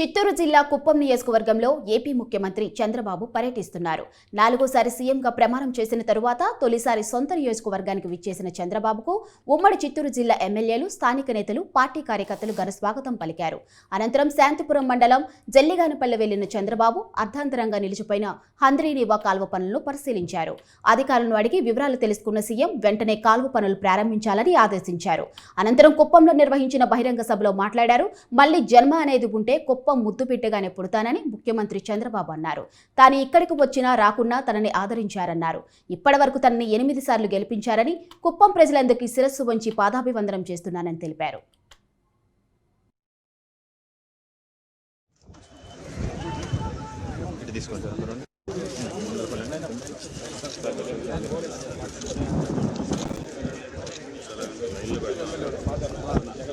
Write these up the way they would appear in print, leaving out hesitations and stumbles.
చిత్తూరు జిల్లా కుప్పం నియోజకవర్గంలో ఏపీ ముఖ్యమంత్రి చంద్రబాబు పర్యటిస్తున్నారు. 4సారి సీఎంగా ప్రమాణం చేసిన తరువాత తొలిసారి సొంత నియోజకవర్గానికి విచ్చేసిన చంద్రబాబుకు ఉమ్మడి చిత్తూరు జిల్లా ఎమ్మెల్యేలు, స్థానిక నేతలు, పార్టీ కార్యకర్తలు ఘన స్వాగతం పలికారు. అనంతరం శాంతిపురం మండలం జల్లిగానపల్లె వెళ్లిన చంద్రబాబు అర్ధాంతరంగా నిలిచిపోయిన హంద్రీనీవా కాల్వ పనులను పరిశీలించారు. అధికారులను అడిగి వివరాలు తెలుసుకున్న సీఎం వెంటనే కాల్వ పనులు ప్రారంభించాలని ఆదేశించారు. అనంతరం కుప్పంలో నిర్వహించిన బహిరంగ సభలో మాట్లాడారు. మళ్లీ జన్మ అనేది ఉంటే కుప్పం ముద్దుబిడ్డగానే పుడతానని ముఖ్యమంత్రి చంద్రబాబు అన్నారు. తాను ఇక్కడికి వచ్చినా రాకున్నా తనని ఆదరించారన్నారు. ఇప్పటి వరకు తనని 8 సార్లు గెలిపించారని, కుప్పం ప్రజలందరికీ శిరస్సు వంచి పాదాభివందనం చేస్తున్నానని తెలిపారు.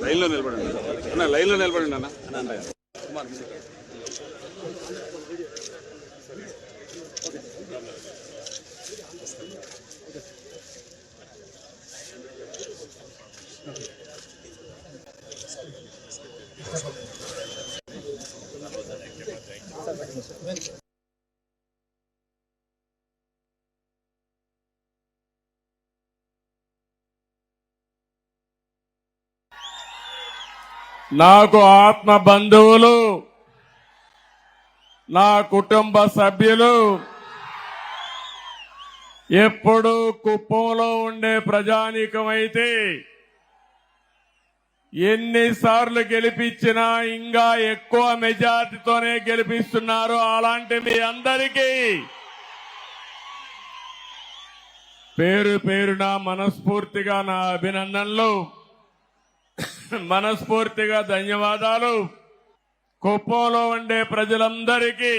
లైన్లో నిలబడండి అన్న, లైన్లో నిలబడండి అన్న. నాకు ఆత్మ బంధువులు, నా కుటుంబ సభ్యులు, ఎప్పుడు కుప్పంలో ఉండే ప్రజానీకమైతే ఎన్నిసార్లు గెలిపించినా ఇంకా ఎక్కువ మెజార్టీతోనే గెలిపిస్తున్నారు. అలాంటి మీ అందరికీ పేరు పేరున మనస్ఫూర్తిగా నా అభినందనలు, మనస్ఫూర్తిగా ధన్యవాదాలు. కుప్పంలో ఉండే ప్రజలందరికీ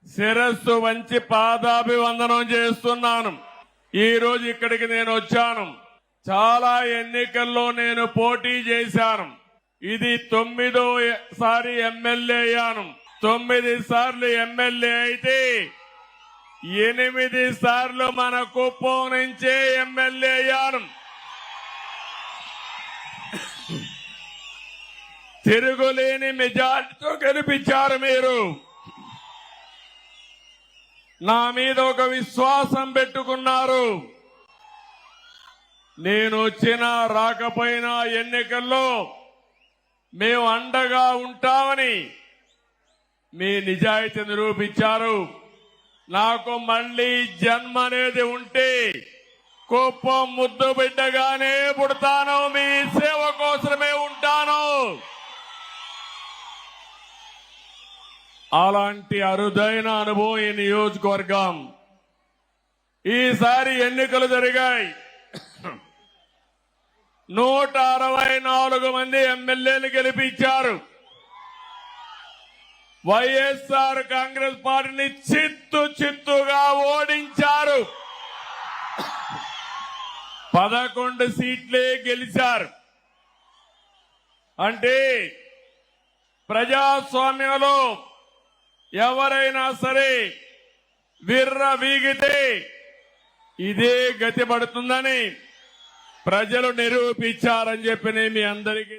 శిరస్సు వంచి పాదాభివందనం చేస్తున్నాను. ఈ రోజు ఇక్కడికి నేను వచ్చాను. చాలా ఎన్నికల్లో నేను పోటీ చేశాను. ఇది 9వ ఎమ్మెల్యే అయ్యాను. 9 సార్లు ఎమ్మెల్యే అయితే 8 సార్లు మన కుప్పం నుంచే ఎమ్మెల్యే అయ్యాను. తిరుగులేని మెజార్టీతో గెలిపించారు మీరు. నా మీద ఒక విశ్వాసం పెట్టుకున్నారు. నేను వచ్చినా రాకపోయినా ఎన్నికల్లో మేము అండగా ఉంటామని మీ నిజాయితీ నిరూపించారు. నాకు మళ్లీ జన్మ అనేది ఉంటే కుప్పం ముద్దు బిడ్డగానే పుడతాను, మీ సేవ కోసమే ఉంటాను. అలాంటి అరుదైన అనుభవం ఈ నియోజకవర్గం. ఈసారి ఎన్నికలు జరిగాయి. 164 మంది ఎమ్మెల్యేలు గెలిపించారు. వైఎస్ఆర్ కాంగ్రెస్ పార్టీని చిత్తుగా ఓడించారు. 11 సీట్లే గెలిచారు. అంటే ప్రజాస్వామ్యంలో ఎవరైనా సరే విర్రవీగితే ఇదే గతి పడుతుందని ప్రజలు నిరూపించారని చెప్పి మీ అందరికీ